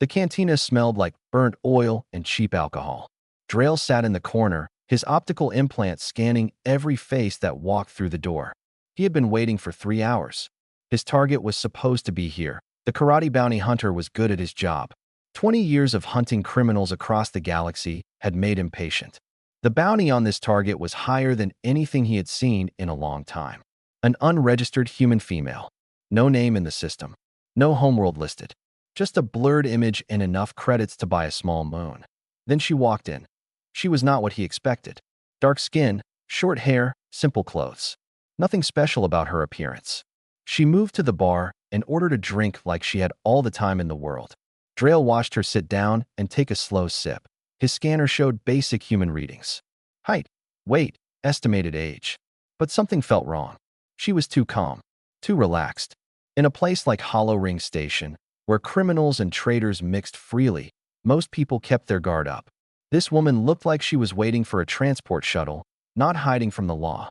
The cantina smelled like burnt oil and cheap alcohol. Drail sat in the corner, his optical implant scanning every face that walked through the door. He had been waiting for 3 hours. His target was supposed to be here. The karate bounty hunter was good at his job. 20 years of hunting criminals across the galaxy had made him patient. The bounty on this target was higher than anything he had seen in a long time. An unregistered human female. No name in the system. No homeworld listed. Just a blurred image and enough credits to buy a small moon. Then she walked in. She was not what he expected. Dark skin, short hair, simple clothes. Nothing special about her appearance. She moved to the bar and ordered a drink like she had all the time in the world. Drail watched her sit down and take a slow sip. His scanner showed basic human readings. Height, weight, estimated age. But something felt wrong. She was too calm, too relaxed. In a place like Hollow Ring Station, where criminals and traitors mixed freely, most people kept their guard up. This woman looked like she was waiting for a transport shuttle, not hiding from the law.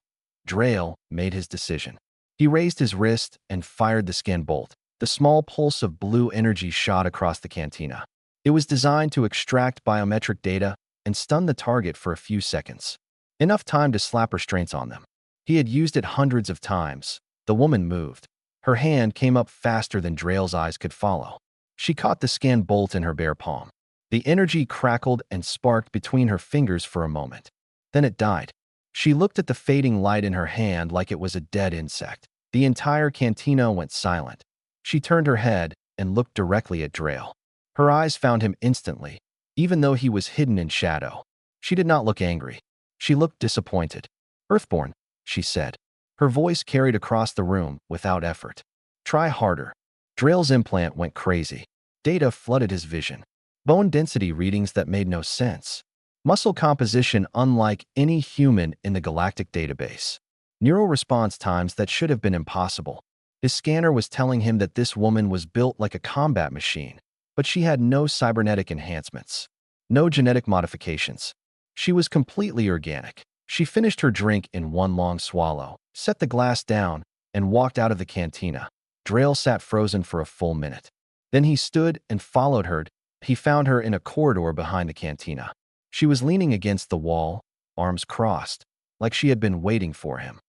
Drail made his decision. He raised his wrist and fired the scan bolt. The small pulse of blue energy shot across the cantina. It was designed to extract biometric data and stun the target for a few seconds. Enough time to slap restraints on them. He had used it hundreds of times. The woman moved. Her hand came up faster than Drail's eyes could follow. She caught the scan bolt in her bare palm. The energy crackled and sparked between her fingers for a moment. Then it died. She looked at the fading light in her hand like it was a dead insect. The entire cantina went silent. She turned her head and looked directly at Drail. Her eyes found him instantly, even though he was hidden in shadow. She did not look angry. She looked disappointed. Earthborn, she said. Her voice carried across the room without effort. Try harder. Drail's implant went crazy. Data flooded his vision. Bone density readings that made no sense. Muscle composition unlike any human in the galactic database. Neural response times that should have been impossible. His scanner was telling him that this woman was built like a combat machine, but she had no cybernetic enhancements. No genetic modifications. She was completely organic. She finished her drink in one long swallow, set the glass down, and walked out of the cantina. Drail sat frozen for a full minute. Then he stood and followed her. He found her in a corridor behind the cantina. She was leaning against the wall, arms crossed, like she had been waiting for him.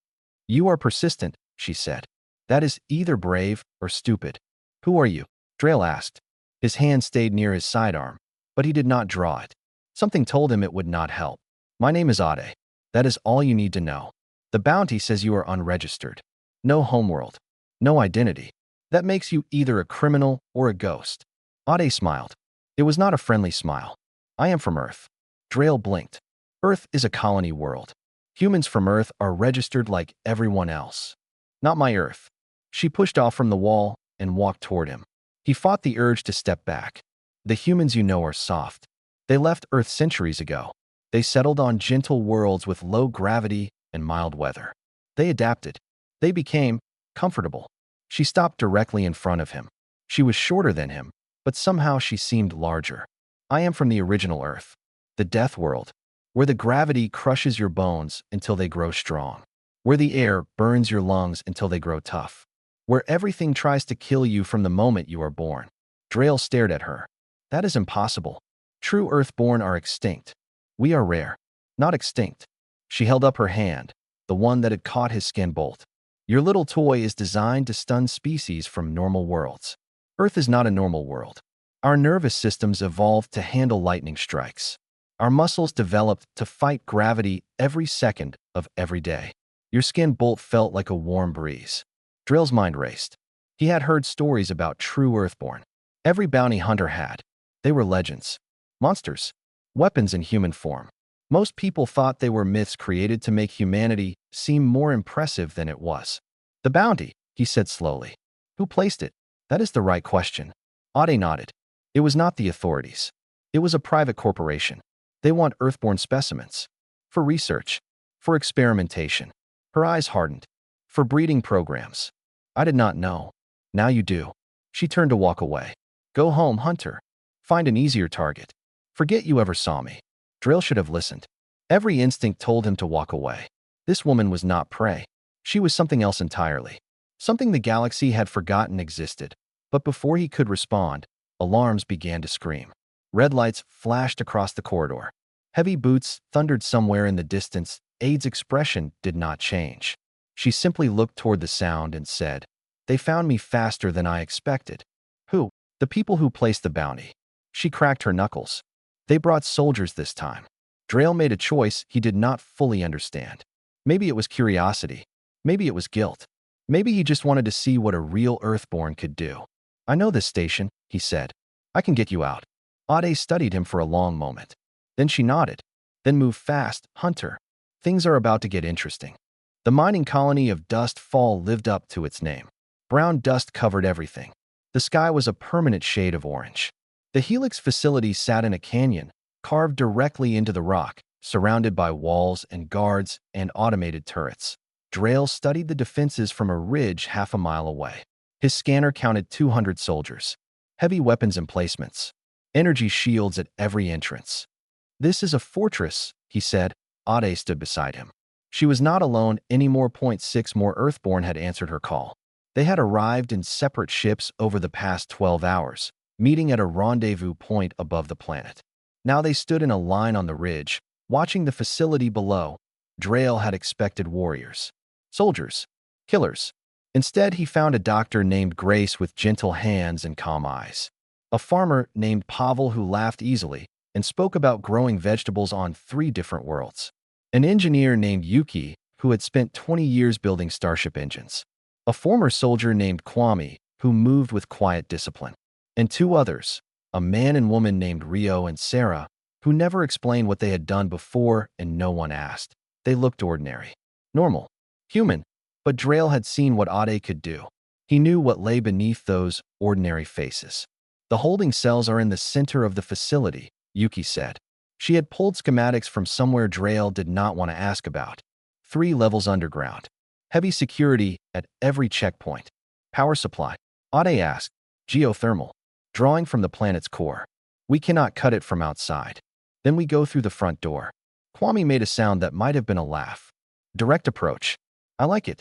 You are persistent, she said. That is either brave or stupid. Who are you? Drail asked. His hand stayed near his sidearm, but he did not draw it. Something told him it would not help. My name is Ade. That is all you need to know. The bounty says you are unregistered. No homeworld. No identity. That makes you either a criminal or a ghost. Ade smiled. It was not a friendly smile. I am from Earth. Drail blinked. Earth is a colony world. Humans from Earth are registered like everyone else. Not my Earth. She pushed off from the wall and walked toward him. He fought the urge to step back. The humans you know are soft. They left Earth centuries ago. They settled on gentle worlds with low gravity and mild weather. They adapted. They became comfortable. She stopped directly in front of him. She was shorter than him, but somehow she seemed larger. I am from the original Earth, the deathworld, where the gravity crushes your bones until they grow strong, where the air burns your lungs until they grow tough, where everything tries to kill you from the moment you are born. Drail stared at her. That is impossible. True Earthborn are extinct. We are rare, not extinct. She held up her hand, the one that had caught his skin bolt. Your little toy is designed to stun species from normal worlds. Earth is not a normal world. Our nervous systems evolved to handle lightning strikes. Our muscles developed to fight gravity every second of every day. Your skin bolt felt like a warm breeze. Drail's mind raced. He had heard stories about true Earthborn. Every bounty hunter had. They were legends. Monsters. Weapons in human form. Most people thought they were myths created to make humanity seem more impressive than it was. The bounty, he said slowly. Who placed it? That is the right question. Ade nodded. It was not the authorities. It was a private corporation. They want Earthborn specimens. For research. For experimentation. Her eyes hardened. For breeding programs. I did not know. Now you do. She turned to walk away. Go home, Hunter. Find an easier target. Forget you ever saw me. Drail should have listened. Every instinct told him to walk away. This woman was not prey. She was something else entirely. Something the galaxy had forgotten existed. But before he could respond, Alarms began to scream. Red lights flashed across the corridor. Heavy boots thundered somewhere in the distance. Ade's expression did not change. She simply looked toward the sound and said, "They found me faster than I expected." "Who?" "The people who placed the bounty." She cracked her knuckles. "They brought soldiers this time." Drayle made a choice he did not fully understand. Maybe it was curiosity. Maybe it was guilt. Maybe he just wanted to see what a real Earthborn could do. "I know this station," he said. "I can get you out." Ade studied him for a long moment. Then she nodded. "Then move fast, Hunter. Things are about to get interesting." The mining colony of Dust Fall lived up to its name. Brown dust covered everything. The sky was a permanent shade of orange. The Helix facility sat in a canyon, carved directly into the rock, surrounded by walls and guards and automated turrets. Drayle studied the defenses from a ridge half a mile away. His scanner counted 200 soldiers. Heavy weapons emplacements. Energy shields at every entrance. "This is a fortress," he said. Ade stood beside him. She was not alone anymore. 6 more Earthborn had answered her call. They had arrived in separate ships over the past 12 hours, meeting at a rendezvous point above the planet. Now they stood in a line on the ridge, watching the facility below. Drayle had expected warriors, soldiers, killers. Instead, he found a doctor named Grace with gentle hands and calm eyes. A farmer named Pavel who laughed easily and spoke about growing vegetables on 3 different worlds. An engineer named Yuki who had spent 20 years building starship engines. A former soldier named Kwame who moved with quiet discipline. And 2 others, a man and woman named Rio and Sarah, who never explained what they had done before and no one asked. They looked ordinary, normal, human, but Drayle had seen what Ade could do. He knew what lay beneath those ordinary faces. "The holding cells are in the center of the facility," Yuki said. She had pulled schematics from somewhere Drayle did not want to ask about. 3 levels underground. Heavy security at every checkpoint. "Power supply?" Ade asked. "Geothermal. Drawing from the planet's core. We cannot cut it from outside. Then we go through the front door." Kwame made a sound that might have been a laugh. "Direct approach. I like it."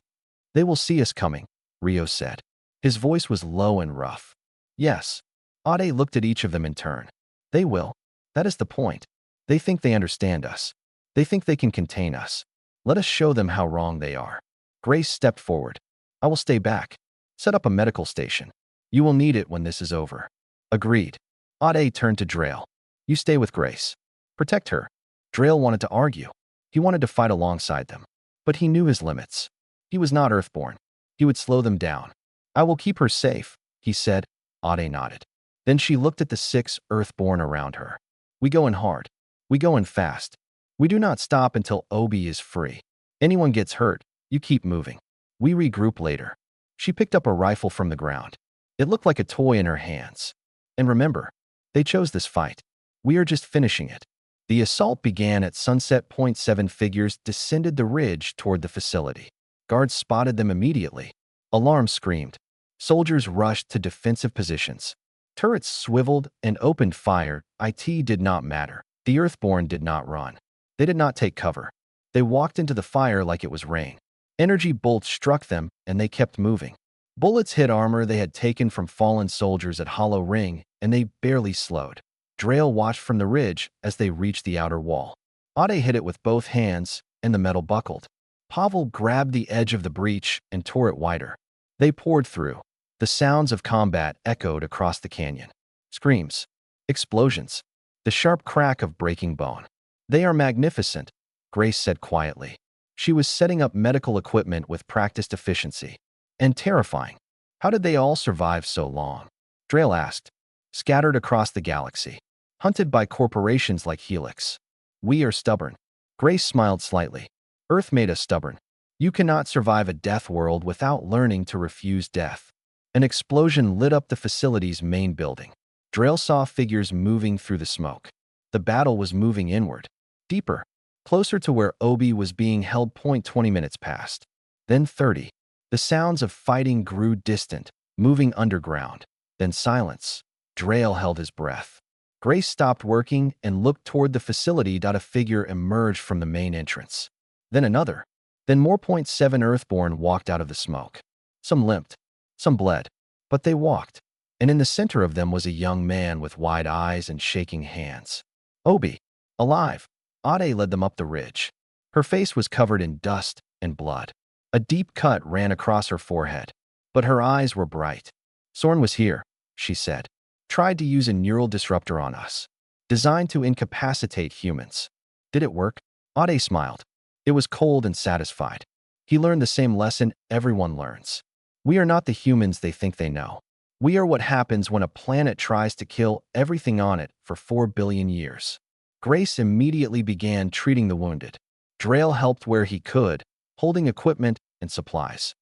"They will see us coming," Rio said. His voice was low and rough. "Yes." Ade looked at each of them in turn. "They will. That is the point. They think they understand us. They think they can contain us. Let us show them how wrong they are." Grace stepped forward. "I will stay back. Set up a medical station. You will need it when this is over." "Agreed." Ade turned to Drayle. "You stay with Grace. Protect her." Drayle wanted to argue. He wanted to fight alongside them. But he knew his limits. He was not Earthborn. He would slow them down. "I will keep her safe," he said. Ade nodded. Then she looked at the 6 Earthborn around her. "We go in hard. We go in fast. We do not stop until Obi is free. Anyone gets hurt, you keep moving. We regroup later." She picked up a rifle from the ground. It looked like a toy in her hands. "And remember, they chose this fight. We are just finishing it." The assault began at sunset. 7 figures descended the ridge toward the facility. Guards spotted them immediately. Alarms screamed. Soldiers rushed to defensive positions. Turrets swiveled and opened fire. It did not matter. The Earthborn did not run. They did not take cover. They walked into the fire like it was rain. Energy bolts struck them, and they kept moving. Bullets hit armor they had taken from fallen soldiers at Hollow Ring, and they barely slowed. Drayle watched from the ridge as they reached the outer wall. Ade hit it with both hands, and the metal buckled. Pavel grabbed the edge of the breach and tore it wider. They poured through. The sounds of combat echoed across the canyon. Screams. Explosions. The sharp crack of breaking bone. "They are magnificent," Grace said quietly. She was setting up medical equipment with practiced efficiency. "And terrifying. How did they all survive so long?" Drayle asked. "Scattered across the galaxy. Hunted by corporations like Helix. We are stubborn." Grace smiled slightly. "Earth made us stubborn. You cannot survive a death world without learning to refuse death." An explosion lit up the facility's main building. Drayle saw figures moving through the smoke. The battle was moving inward. Deeper. Closer to where Obi was being held. 20 minutes passed. Then 30. The sounds of fighting grew distant, moving underground. Then silence. Drayle held his breath. Grace stopped working and looked toward the facility. A figure emerged from the main entrance. Then another. Then more. 7 Earthborn walked out of the smoke. Some limped. Some bled. But they walked. and in the center of them was a young man with wide eyes and shaking hands. Obi, alive. Ade led them up the ridge. Her face was covered in dust and blood. A deep cut ran across her forehead, but her eyes were bright. Sorn was here, she said. Tried to use a neural disruptor on us, designed to incapacitate humans. Did it work? Ade smiled. It was cold and satisfied. He learned the same lesson everyone learns. We are not the humans they think they know. We are what happens when a planet tries to kill everything on it for 4 billion years. Grace immediately began treating the wounded. Drail helped where he could, holding equipment and supplies.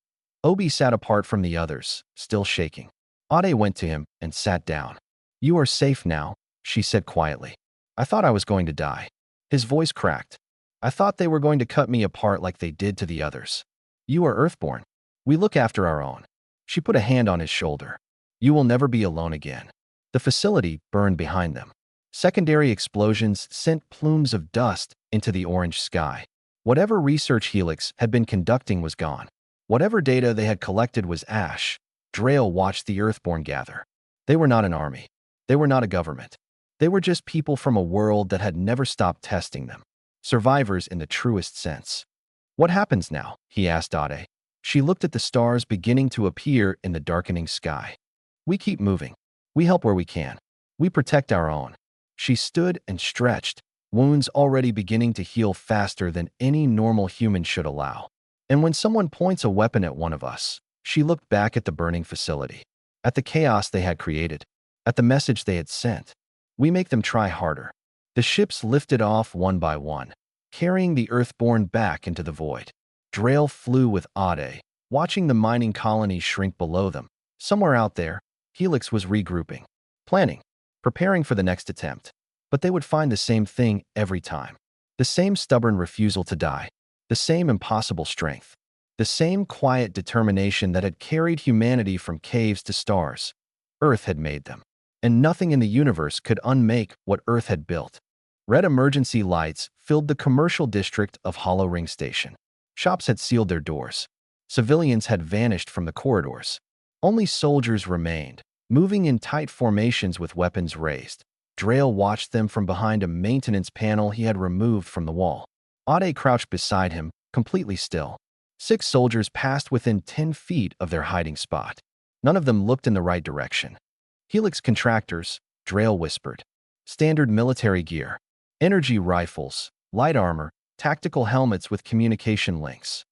Obi sat apart from the others, still shaking. Ade went to him and sat down. You are safe now, she said quietly. I thought I was going to die. His voice cracked. I thought they were going to cut me apart like they did to the others. You are Earthborn. We look after our own. She put a hand on his shoulder. You will never be alone again. The facility burned behind them. Secondary explosions sent plumes of dust into the orange sky. Whatever research Helix had been conducting was gone. Whatever data they had collected was ash. Drail watched the Earthborn gather. They were not an army. They were not a government. They were just people from a world that had never stopped testing them. Survivors in the truest sense. What happens now? He asked Ade. She looked at the stars beginning to appear in the darkening sky. We keep moving. We help where we can. We protect our own. She stood and stretched, wounds already beginning to heal faster than any normal human should allow. And when someone points a weapon at one of us, she looked back at the burning facility, at the chaos they had created, at the message they had sent. We make them try harder. The ships lifted off one by one, carrying the Earthborn back into the void. Drail flew with Ade, watching the mining colony shrink below them. Somewhere out there, Helix was regrouping, planning, preparing for the next attempt. But they would find the same thing every time. The same stubborn refusal to die, the same impossible strength, the same quiet determination that had carried humanity from caves to stars. Earth had made them, and nothing in the universe could unmake what Earth had built. Red emergency lights filled the commercial district of Hollow Ring Station. Shops had sealed their doors. Civilians had vanished from the corridors. Only soldiers remained, moving in tight formations with weapons raised. Drail watched them from behind a maintenance panel he had removed from the wall. Ade crouched beside him, completely still. 6 soldiers passed within 10 feet of their hiding spot. None of them looked in the right direction. Helix contractors, Drail whispered. Standard military gear. Energy rifles, light armor, tactical helmets with communication links.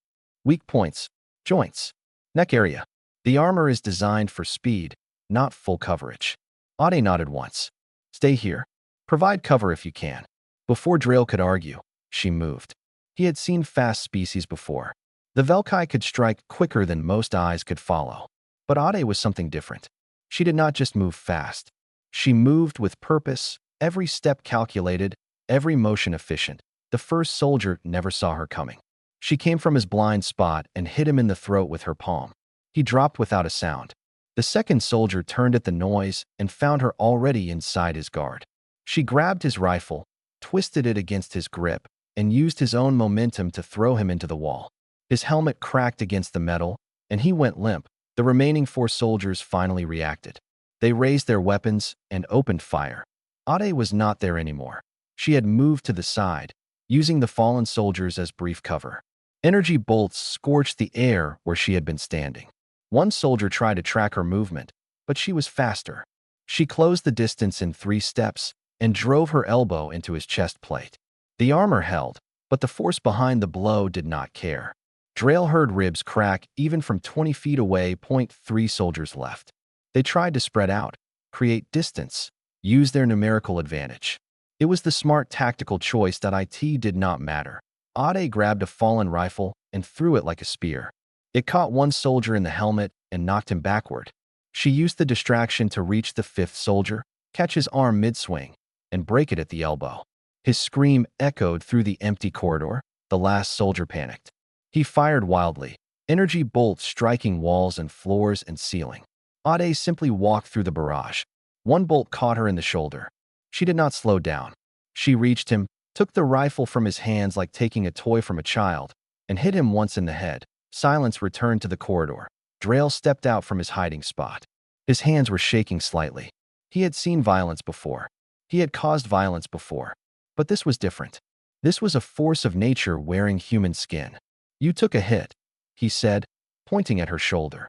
Weak points, joints, neck area. The armor is designed for speed, not full coverage. Ade nodded once. Stay here. Provide cover if you can. Before Drail could argue, she moved. He had seen fast species before. The Velkai could strike quicker than most eyes could follow. But Ade was something different. She did not just move fast. She moved with purpose, every step calculated, every motion efficient. The first soldier never saw her coming. She came from his blind spot and hit him in the throat with her palm. He dropped without a sound. The second soldier turned at the noise and found her already inside his guard. She grabbed his rifle, twisted it against his grip, and used his own momentum to throw him into the wall. His helmet cracked against the metal, and he went limp. The remaining 4 soldiers finally reacted. They raised their weapons and opened fire. Ade was not there anymore. She had moved to the side, using the fallen soldiers as brief cover. Energy bolts scorched the air where she had been standing. One soldier tried to track her movement, but she was faster. She closed the distance in 3 steps and drove her elbow into his chest plate. The armor held, but the force behind the blow did not care. Drail heard ribs crack even from 20 feet away. 3 soldiers left. They tried to spread out, create distance, use their numerical advantage. It was the smart tactical choice that it did not matter. Ade grabbed a fallen rifle and threw it like a spear. It caught one soldier in the helmet and knocked him backward. She used the distraction to reach the 5th soldier, catch his arm mid-swing, and break it at the elbow. His scream echoed through the empty corridor. The last soldier panicked. He fired wildly, energy bolts striking walls and floors and ceiling. Ade simply walked through the barrage. One bolt caught her in the shoulder. She did not slow down. She reached him, took the rifle from his hands like taking a toy from a child, and hit him once in the head. Silence returned to the corridor. Drail stepped out from his hiding spot. His hands were shaking slightly. He had seen violence before. He had caused violence before. But this was different. This was a force of nature wearing human skin. You took a hit, he said, pointing at her shoulder.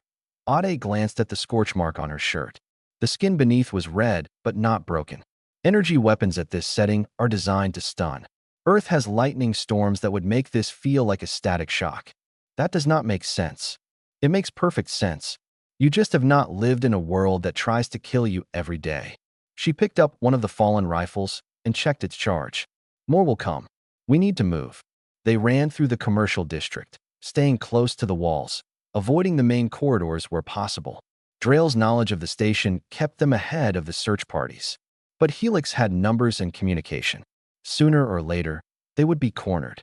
Ade glanced at the scorch mark on her shirt. The skin beneath was red, but not broken. Energy weapons at this setting are designed to stun. Earth has lightning storms that would make this feel like a static shock. That does not make sense. It makes perfect sense. You just have not lived in a world that tries to kill you every day. She picked up one of the fallen rifles and checked its charge. More will come. We need to move. They ran through the commercial district, staying close to the walls, avoiding the main corridors where possible. Drail's knowledge of the station kept them ahead of the search parties. But Helix had numbers and communication. Sooner or later, they would be cornered.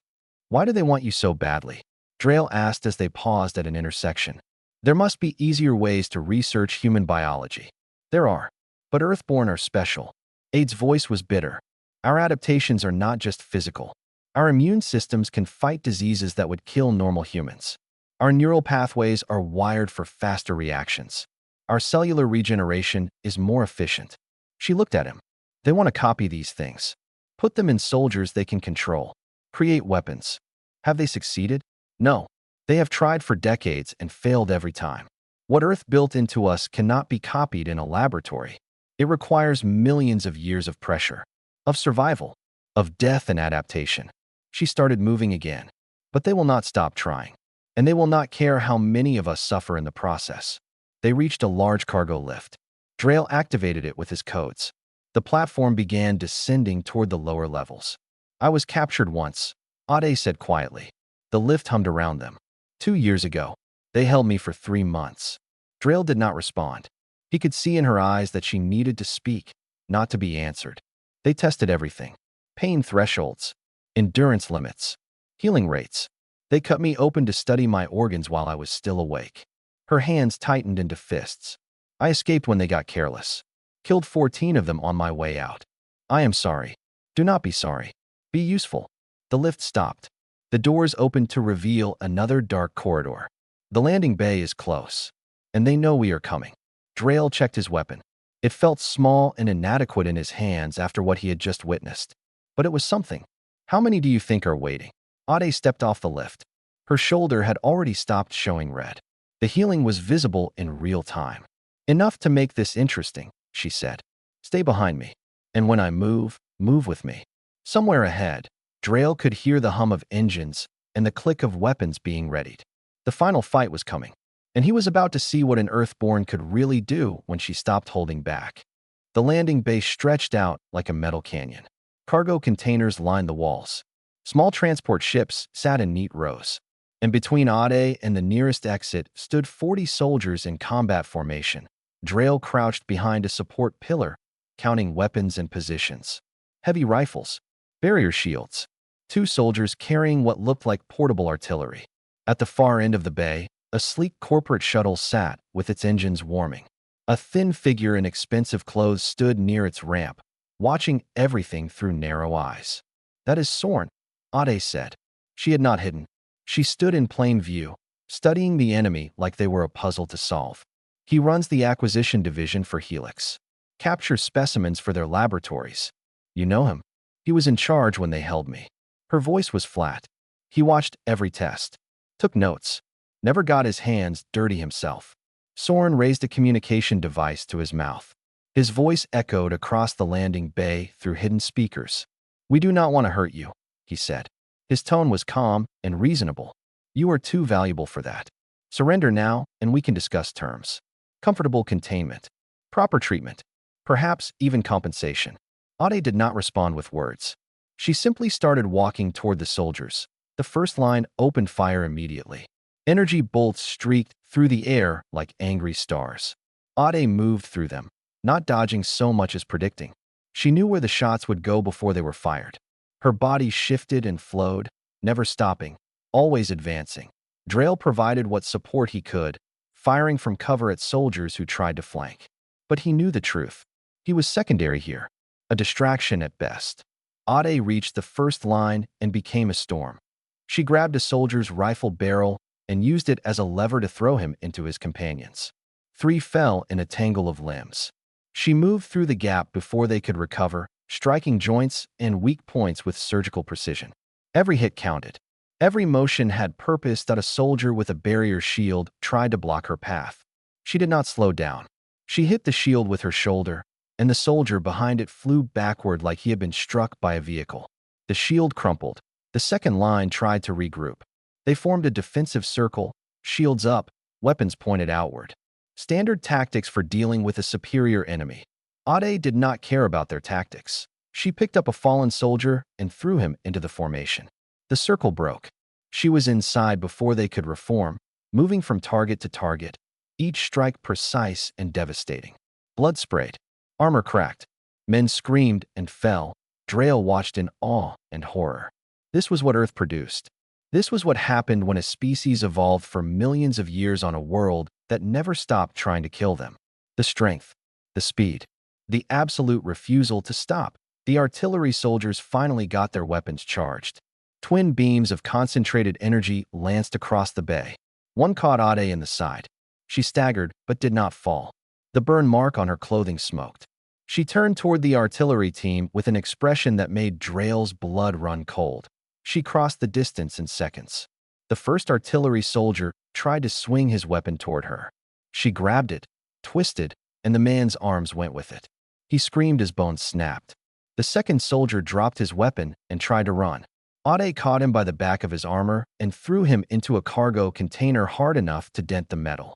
Why do they want you so badly? Drail asked as they paused at an intersection. There must be easier ways to research human biology. There are. But Earthborn are special. Ade's voice was bitter. Our adaptations are not just physical. Our immune systems can fight diseases that would kill normal humans. Our neural pathways are wired for faster reactions. Our cellular regeneration is more efficient. She looked at him. They want to copy these things. Put them in soldiers they can control. Create weapons. Have they succeeded? No. They have tried for decades and failed every time. What Earth built into us cannot be copied in a laboratory. It requires millions of years of pressure, of survival, of death and adaptation. She started moving again. But they will not stop trying. And they will not care how many of us suffer in the process. They reached a large cargo lift. Drail activated it with his codes. The platform began descending toward the lower levels. I was captured once, Ade said quietly. The lift hummed around them. 2 years ago, they held me for 3 months. Drail did not respond. He could see in her eyes that she needed to speak, not to be answered. They tested everything. Pain thresholds, endurance limits, healing rates. They cut me open to study my organs while I was still awake. Her hands tightened into fists. I escaped when they got careless. Killed 14 of them on my way out. I am sorry. Do not be sorry. Be useful. The lift stopped. The doors opened to reveal another dark corridor. The landing bay is close. And they know we are coming. Drail checked his weapon. It felt small and inadequate in his hands after what he had just witnessed. But it was something. How many do you think are waiting? Ade stepped off the lift. Her shoulder had already stopped showing red. The healing was visible in real time. Enough to make this interesting, she said. Stay behind me. And when I move, move with me. Somewhere ahead, Drail could hear the hum of engines and the click of weapons being readied. The final fight was coming, and he was about to see what an Earthborn could really do when she stopped holding back. The landing bay stretched out like a metal canyon. Cargo containers lined the walls. Small transport ships sat in neat rows. And between Ade and the nearest exit stood 40 soldiers in combat formation. Drail crouched behind a support pillar, counting weapons and positions. Heavy rifles, barrier shields, 2 soldiers carrying what looked like portable artillery. At the far end of the bay, a sleek corporate shuttle sat, with its engines warming. A thin figure in expensive clothes stood near its ramp, watching everything through narrow eyes. That is Sorn, Ade said. She had not hidden. She stood in plain view, studying the enemy like they were a puzzle to solve. He runs the acquisition division for Helix. Captures specimens for their laboratories. You know him. He was in charge when they held me. Her voice was flat. He watched every test. Took notes. Never got his hands dirty himself. Sorn raised a communication device to his mouth. His voice echoed across the landing bay through hidden speakers. We do not want to hurt you, he said. His tone was calm and reasonable. You are too valuable for that. Surrender now, and we can discuss terms. Comfortable containment. Proper treatment. Perhaps even compensation. Ade did not respond with words. She simply started walking toward the soldiers. The first line opened fire immediately. Energy bolts streaked through the air like angry stars. Ade moved through them, not dodging so much as predicting. She knew where the shots would go before they were fired. Her body shifted and flowed, never stopping, always advancing. Drail provided what support he could, firing from cover at soldiers who tried to flank. But he knew the truth. He was secondary here, a distraction at best. Ade reached the first line and became a storm. She grabbed a soldier's rifle barrel and used it as a lever to throw him into his companions. 3 fell in a tangle of limbs. She moved through the gap before they could recover, striking joints and weak points with surgical precision. Every hit counted. Every motion had purpose that a soldier with a barrier shield tried to block her path. She did not slow down. She hit the shield with her shoulder, and the soldier behind it flew backward like he had been struck by a vehicle. The shield crumpled. The second line tried to regroup. They formed a defensive circle, shields up, weapons pointed outward. Standard tactics for dealing with a superior enemy. Ade did not care about their tactics. She picked up a fallen soldier and threw him into the formation. The circle broke. She was inside before they could reform, moving from target to target, each strike precise and devastating. Blood sprayed. Armor cracked. Men screamed and fell. Drael watched in awe and horror. This was what Earth produced. This was what happened when a species evolved for millions of years on a world that never stopped trying to kill them. The strength, the speed, the absolute refusal to stop. The artillery soldiers finally got their weapons charged. Twin beams of concentrated energy lanced across the bay. One caught Ade in the side. She staggered but did not fall. The burn mark on her clothing smoked. She turned toward the artillery team with an expression that made Drael's blood run cold. She crossed the distance in seconds. The first artillery soldier tried to swing his weapon toward her. She grabbed it, twisted, and the man's arms went with it. He screamed as bones snapped. The second soldier dropped his weapon and tried to run. Ade caught him by the back of his armor and threw him into a cargo container hard enough to dent the metal.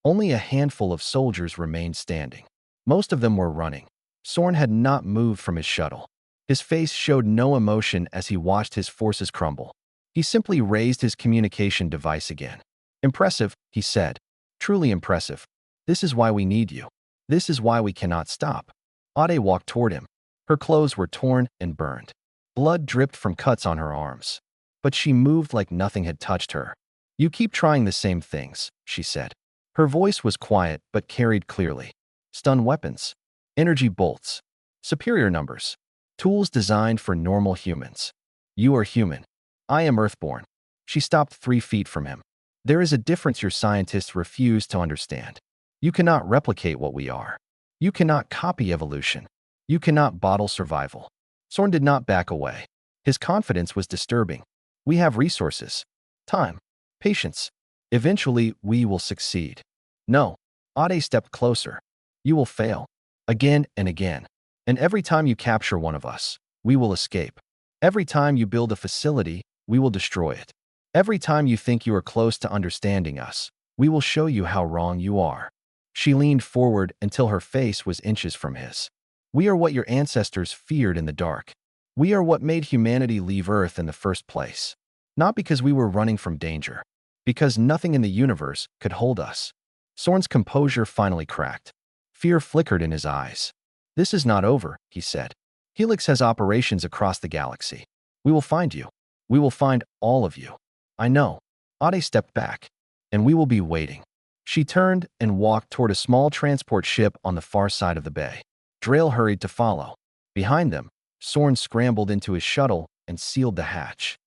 Only a handful of soldiers remained standing. Most of them were running. Sorn had not moved from his shuttle. His face showed no emotion as he watched his forces crumble. He simply raised his communication device again. "Impressive," he said. "Truly impressive. This is why we need you. This is why we cannot stop." Ade walked toward him. Her clothes were torn and burned. Blood dripped from cuts on her arms. But she moved like nothing had touched her. "You keep trying the same things," she said. Her voice was quiet but carried clearly. "Stun weapons. Energy bolts. Superior numbers. Tools designed for normal humans. You are human. I am Earthborn." She stopped 3 feet from him. "There is a difference your scientists refuse to understand. You cannot replicate what we are. You cannot copy evolution. You cannot bottle survival." Sorn did not back away. His confidence was disturbing. "We have resources. Time. Patience. Eventually, we will succeed." "No." Ade stepped closer. "You will fail. Again and again. And every time you capture one of us, we will escape. Every time you build a facility, we will destroy it. Every time you think you are close to understanding us, we will show you how wrong you are." She leaned forward until her face was inches from his. "We are what your ancestors feared in the dark. We are what made humanity leave Earth in the first place. Not because we were running from danger. Because nothing in the universe could hold us." Sorn's composure finally cracked. Fear flickered in his eyes. "This is not over," he said. "Helix has operations across the galaxy. We will find you. We will find all of you. I know." Ade stepped back. "And we will be waiting." She turned and walked toward a small transport ship on the far side of the bay. Drael hurried to follow. Behind them, Sorn scrambled into his shuttle and sealed the hatch.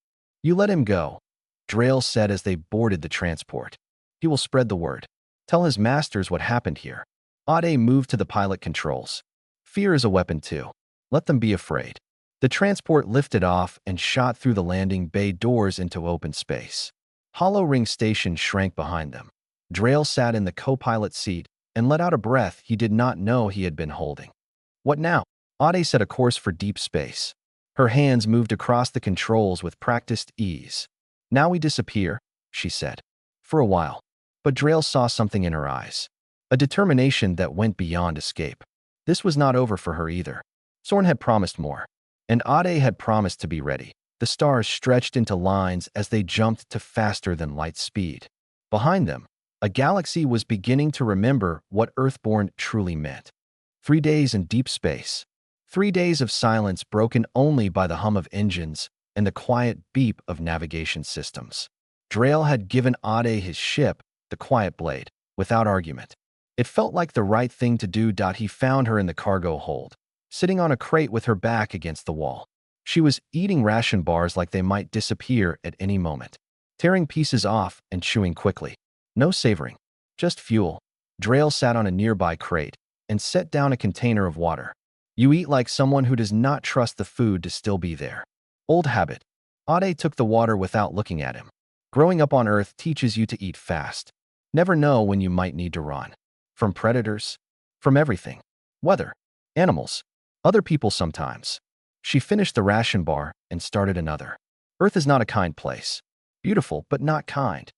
"You let him go," Drael said as they boarded the transport. "He will spread the word. Tell his masters what happened here." Ade moved to the pilot controls. "Fear is a weapon too. Let them be afraid." The transport lifted off and shot through the landing bay doors into open space. Hollow Ring Station shrank behind them. Drael sat in the co-pilot seat and let out a breath he did not know he had been holding. "What now?" Ade set a course for deep space. Her hands moved across the controls with practiced ease. "Now we disappear," she said. "For a while." But Drael saw something in her eyes. A determination that went beyond escape. This was not over for her either. Sorn had promised more. And Ade had promised to be ready. The stars stretched into lines as they jumped to faster than light speed. Behind them, a galaxy was beginning to remember what Earthborn truly meant. 3 days in deep space. 3 days of silence broken only by the hum of engines and the quiet beep of navigation systems. Drael had given Ade his ship, the Quiet Blade, without argument. It felt like the right thing to do. He found her in the cargo hold, sitting on a crate with her back against the wall. She was eating ration bars like they might disappear at any moment, tearing pieces off and chewing quickly. No savoring, just fuel. Drail sat on a nearby crate and set down a container of water. You eat like someone who does not trust the food to still be there. Old habit. Ade took the water without looking at him. Growing up on Earth teaches you to eat fast. Never know when you might need to run. From predators. From everything. Weather. Animals. Other people sometimes. She finished the ration bar and started another. Earth is not a kind place. Beautiful, but not kind.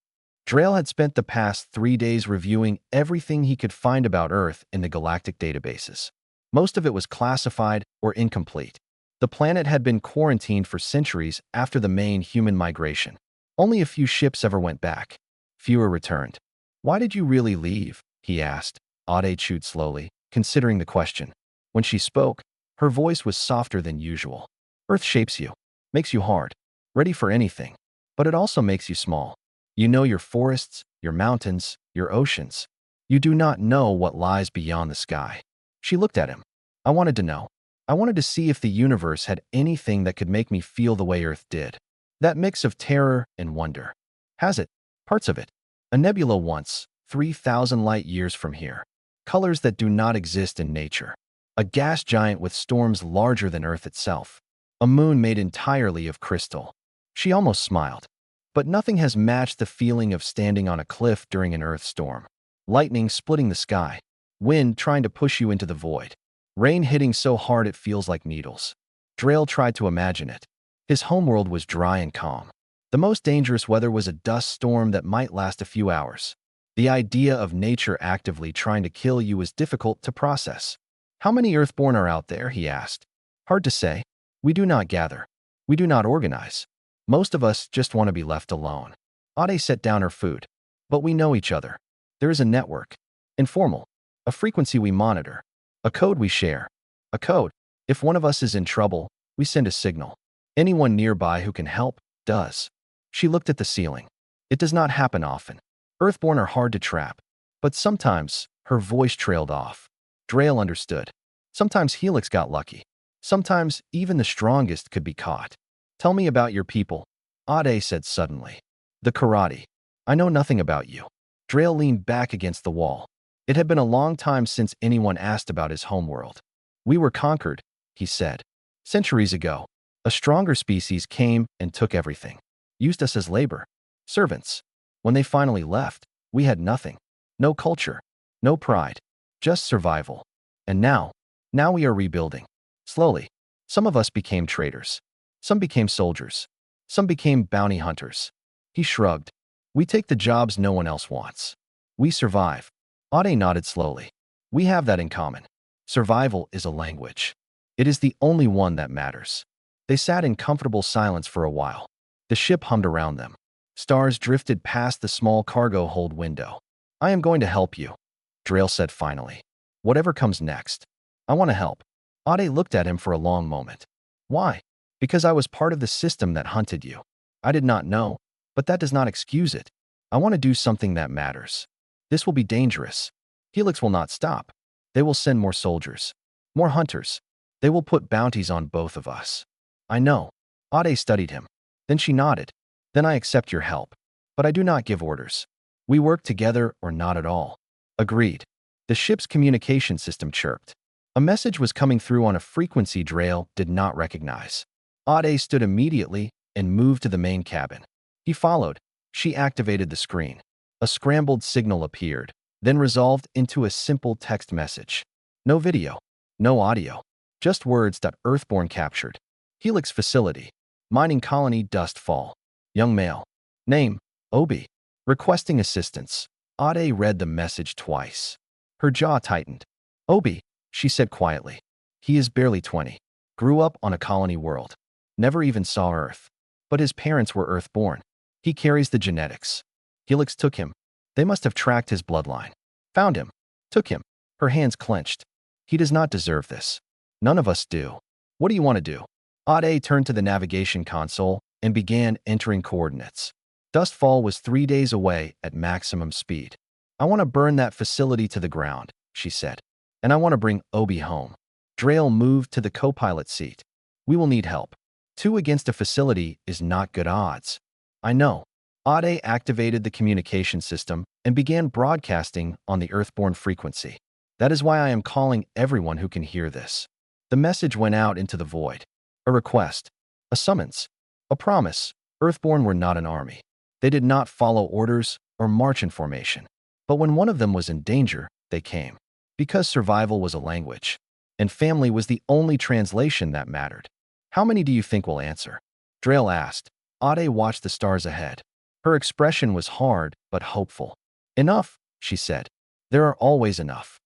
Drail had spent the past 3 days reviewing everything he could find about Earth in the galactic databases. Most of it was classified or incomplete. The planet had been quarantined for centuries after the main human migration. Only a few ships ever went back. Fewer returned. Why did you really leave? He asked. Ade chewed slowly, considering the question. When she spoke, her voice was softer than usual. Earth shapes you, makes you hard, ready for anything, but it also makes you small. You know your forests, your mountains, your oceans. You do not know what lies beyond the sky. She looked at him. I wanted to know. I wanted to see if the universe had anything that could make me feel the way Earth did. That mix of terror and wonder. Has it? Parts of it. A nebula once, 3,000 light years from here. Colors that do not exist in nature. A gas giant with storms larger than Earth itself. A moon made entirely of crystal. She almost smiled. But nothing has matched the feeling of standing on a cliff during an Earth storm. Lightning splitting the sky. Wind trying to push you into the void. Rain hitting so hard it feels like needles. Drail tried to imagine it. His homeworld was dry and calm. The most dangerous weather was a dust storm that might last a few hours. The idea of nature actively trying to kill you was difficult to process. How many Earthborn are out there? He asked. Hard to say. We do not gather. We do not organize. Most of us just want to be left alone. Ade set down her food. But we know each other. There is a network. Informal. A frequency we monitor. A code we share. A code. If one of us is in trouble, we send a signal. Anyone nearby who can help, does. She looked at the ceiling. It does not happen often. Earthborn are hard to trap. But sometimes, her voice trailed off. Drail understood. Sometimes Helix got lucky. Sometimes, even the strongest could be caught. Tell me about your people, Ade said suddenly. The karate. I know nothing about you. Drail leaned back against the wall. It had been a long time since anyone asked about his homeworld. We were conquered, he said. Centuries ago, a stronger species came and took everything. Used us as labor. Servants. When they finally left, we had nothing. No culture. No pride. Just survival. And now we are rebuilding. Slowly. Some of us became traders. Some became soldiers. Some became bounty hunters. He shrugged. We take the jobs no one else wants. We survive. Ade nodded slowly. We have that in common. Survival is a language. It is the only one that matters. They sat in comfortable silence for a while. The ship hummed around them. Stars drifted past the small cargo hold window. I am going to help you, Drail said finally. Whatever comes next. I want to help. Ade looked at him for a long moment. Why? Because I was part of the system that hunted you. I did not know, but that does not excuse it. I want to do something that matters. This will be dangerous. Helix will not stop. They will send more soldiers. More hunters. They will put bounties on both of us. I know. Ade studied him. Then she nodded. Then I accept your help. But I do not give orders. We work together or not at all. Agreed. The ship's communication system chirped. A message was coming through on a frequency Drail did not recognize. Ade stood immediately and moved to the main cabin. He followed. She activated the screen. A scrambled signal appeared, then resolved into a simple text message. No video. No audio. Just words that Earthborn captured. Helix facility. Mining colony dust fall. Young male. Name, Obi. Requesting assistance. Ade read the message twice. Her jaw tightened. Obi, she said quietly. He is barely 20. Grew up on a colony world. Never even saw Earth. But his parents were Earthborn. He carries the genetics. Helix took him. They must have tracked his bloodline. Found him. Took him. Her hands clenched. He does not deserve this. None of us do. What do you want to do? Ade turned to the navigation console and began entering coordinates. Dustfall was 3 days away at maximum speed. I want to burn that facility to the ground, she said. And I want to bring Obi home. Drail moved to the co-pilot seat. We will need help. 2 against a facility is not good odds. I know. Ade activated the communication system and began broadcasting on the Earthborn frequency. That is why I am calling everyone who can hear this. The message went out into the void. A request, a summons, a promise. Earthborn were not an army. They did not follow orders or march in formation. But when one of them was in danger, they came. Because survival was a language, and family was the only translation that mattered. How many do you think will answer? Drail asked. Ade watched the stars ahead. Her expression was hard but hopeful. Enough, she said. There are always enough.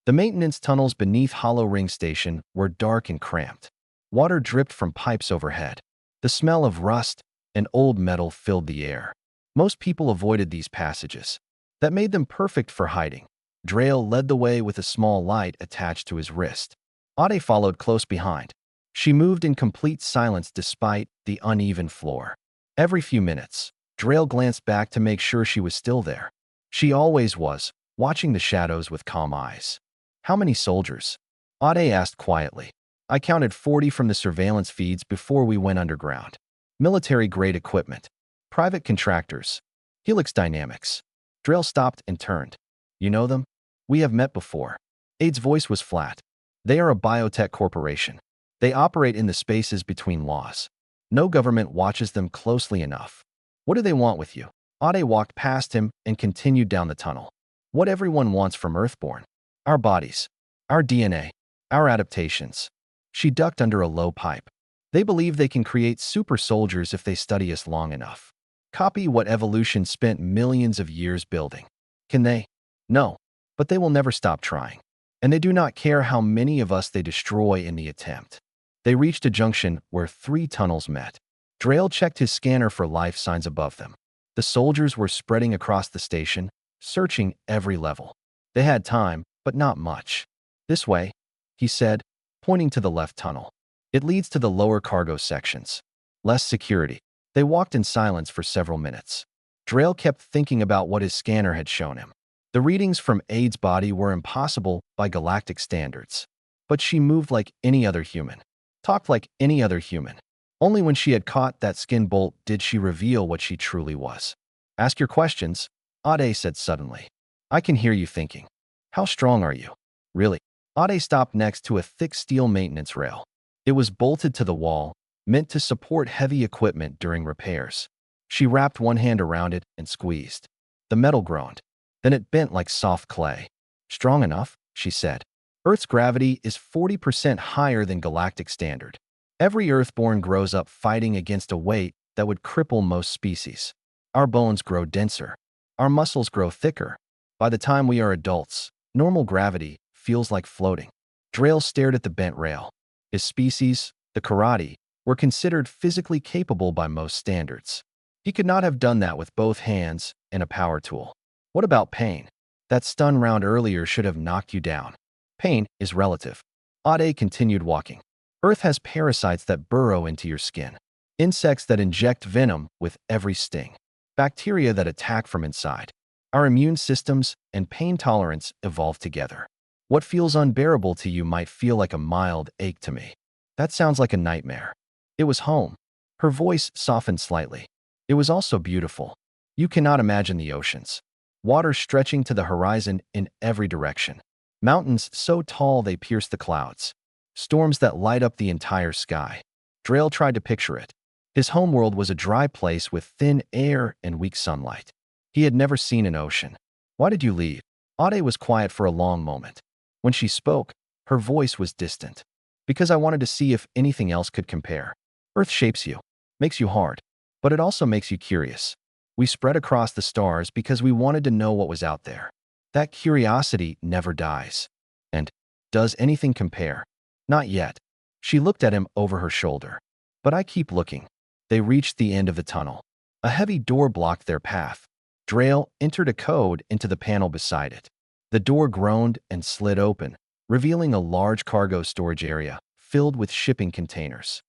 The maintenance tunnels beneath Hollow Ring Station were dark and cramped. Water dripped from pipes overhead. The smell of rust and old metal filled the air. Most people avoided these passages. That made them perfect for hiding. Drail led the way with a small light attached to his wrist. Ade followed close behind. She moved in complete silence despite the uneven floor. Every few minutes, Drail glanced back to make sure she was still there. She always was, watching the shadows with calm eyes. How many soldiers? Ade asked quietly. I counted 40 from the surveillance feeds before we went underground. Military-grade equipment. Private contractors. Helix Dynamics. Drail stopped and turned. You know them? We have met before. Ade's voice was flat. They are a biotech corporation. They operate in the spaces between laws. No government watches them closely enough. What do they want with you? Ade walked past him and continued down the tunnel. What everyone wants from Earthborn. Our bodies. Our DNA. Our adaptations. She ducked under a low pipe. They believe they can create super soldiers if they study us long enough. Copy what evolution spent millions of years building. Can they? No. But they will never stop trying. And they do not care how many of us they destroy in the attempt. They reached a junction where 3 tunnels met. Drail checked his scanner for life signs above them. The soldiers were spreading across the station, searching every level. They had time, but not much. This way, he said, pointing to the left tunnel. It leads to the lower cargo sections. Less security. They walked in silence for several minutes. Drail kept thinking about what his scanner had shown him. The readings from Ade's body were impossible by galactic standards. But she moved like any other human. Talked like any other human. Only when she had caught that skin bolt did she reveal what she truly was. Ask your questions, Ade said suddenly. I can hear you thinking. How strong are you? Really? Ade stopped next to a thick steel maintenance rail. It was bolted to the wall, meant to support heavy equipment during repairs. She wrapped one hand around it and squeezed. The metal groaned. Then it bent like soft clay. Strong enough, she said. Earth's gravity is 40% higher than galactic standard. Every Earthborn grows up fighting against a weight that would cripple most species. Our bones grow denser. Our muscles grow thicker. By the time we are adults, normal gravity feels like floating. Drail stared at the bent rail. His species, the Karate, were considered physically capable by most standards. He could not have done that with both hands and a power tool. What about pain? That stun round earlier should have knocked you down. Pain is relative. Ade continued walking. Earth has parasites that burrow into your skin. Insects that inject venom with every sting. Bacteria that attack from inside. Our immune systems and pain tolerance evolve together. What feels unbearable to you might feel like a mild ache to me. That sounds like a nightmare. It was home. Her voice softened slightly. It was also beautiful. You cannot imagine the oceans. Water stretching to the horizon in every direction. Mountains so tall they pierce the clouds. Storms that light up the entire sky. Drail tried to picture it. His homeworld was a dry place with thin air and weak sunlight. He had never seen an ocean. Why did you leave? Ade was quiet for a long moment. When she spoke, her voice was distant. Because I wanted to see if anything else could compare. Earth shapes you, makes you hard, but it also makes you curious. We spread across the stars because we wanted to know what was out there. That curiosity never dies. And does anything compare? Not yet. She looked at him over her shoulder. But I keep looking. They reached the end of the tunnel. A heavy door blocked their path. Drail entered a code into the panel beside it. The door groaned and slid open, revealing a large cargo storage area filled with shipping containers.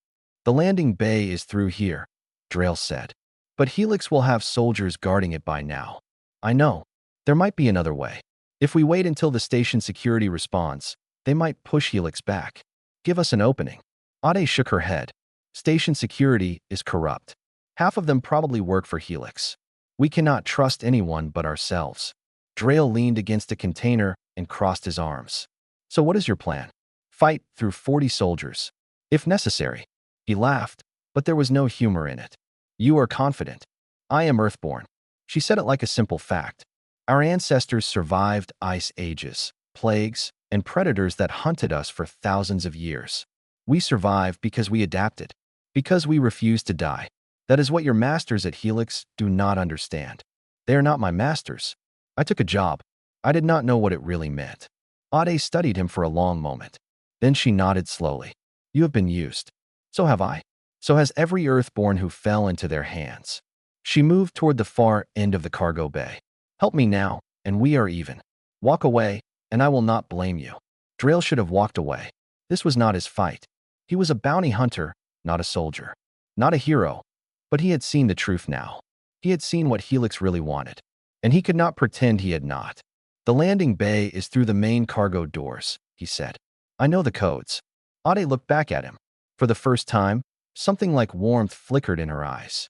The landing bay is through here, Drail said. But Helix will have soldiers guarding it by now. I know. There might be another way. If we wait until the station security responds, they might push Helix back. Give us an opening. Ade shook her head. Station security is corrupt. Half of them probably work for Helix. We cannot trust anyone but ourselves. Drail leaned against a container and crossed his arms. So what is your plan? Fight through 40 soldiers, if necessary. He laughed, but there was no humor in it. You are confident. I am Earthborn. She said it like a simple fact. Our ancestors survived ice ages, plagues, and predators that hunted us for thousands of years. We survived because we adapted, because we refused to die. That is what your masters at Helix do not understand. They are not my masters. I took a job. I did not know what it really meant. Ade studied him for a long moment. Then she nodded slowly. You have been used. So have I. So has every Earthborn who fell into their hands. She moved toward the far end of the cargo bay. Help me now, and we are even. Walk away, and I will not blame you. Drail should have walked away. This was not his fight. He was a bounty hunter, not a soldier. Not a hero. But he had seen the truth now. He had seen what Helix really wanted. And he could not pretend he had not. The landing bay is through the main cargo doors, he said. I know the codes. Ade looked back at him. For the first time, something like warmth flickered in her eyes.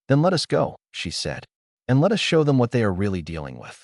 Then let us go, she said. And let us show them what they are really dealing with.